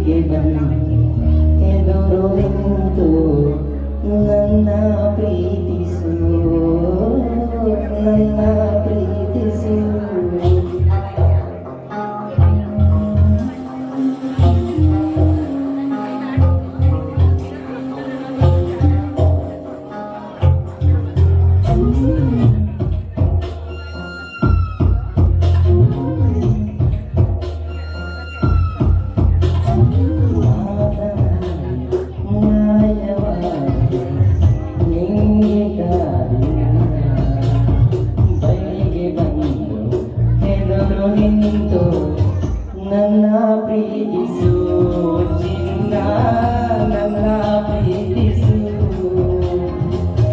ಬಳಿಗೆ ಬಂದು ಎದುರು ನಿಂತು ನನ್ನ ಪ್ರೀತಿಸು ನನ್ನ ಪ್ರೀತಿಸು ನಿಂತು ನನ್ನ ಪ್ರೀತಿಸು ಚಿನ್ನ ನನ್ನ ಪ್ರೀತಿಸು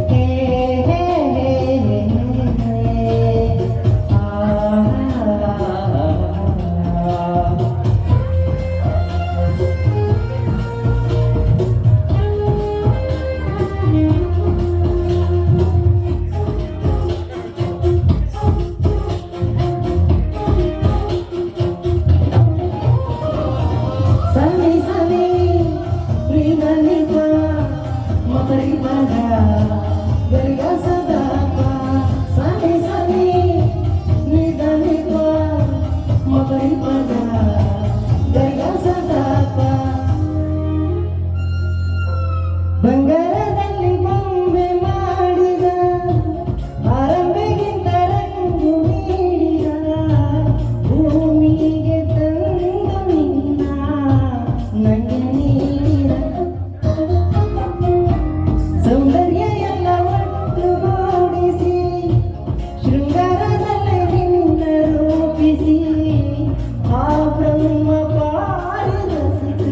ಹೇ ಹೇ ಹೇ ಬಂಗಾರದಲ್ಲಿ ಬೊಂಬೆ ಮಾಡಿದ ಆರಂಭೆಗಿಂತ ರಂಗು ನೀಡಿದ ಭೂಮಿಗೆ ತಂದು ನಿನ್ನ ನಂಗೆ ನೀಡಿದ ಸೌಂದರ್ಯ ಎಲ್ಲ ಒಟ್ಟುಗೂಡಿಸಿ ಶೃಂಗಾರದಲ್ಲಿ ನಿನ್ನ ರೂಪಿಸಿ ಆ ಬ್ರಹ್ಮ ಪಾರದರ್ಶಿಕ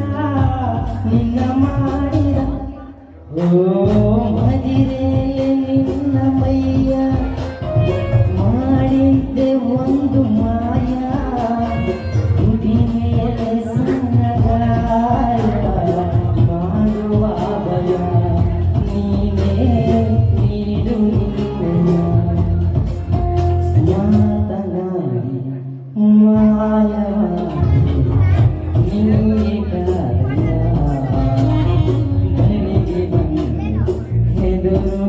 ನಿನ್ನ ಮಾಡಿದ ಓ ಮದಿರೆಯೇ ನಿನ್ನ ಮೈಯ ಮಾಡಿದ್ದೆ ಒಂದು ಮಾಯ ತುದಿ ಮೇಲೆ ಸಣ್ಣಗಾಯ ಮಾಡುವ ಭಯ ನೀನೇ ನೀಡು ನಿನ್ನಯ ಮಾತನಾಡಿ ಮಾಯವಾಗಿ ನೀನೇ ಕಾರ್ಯ ಬಳಿಗೆ ಬಂದು ಎದುರು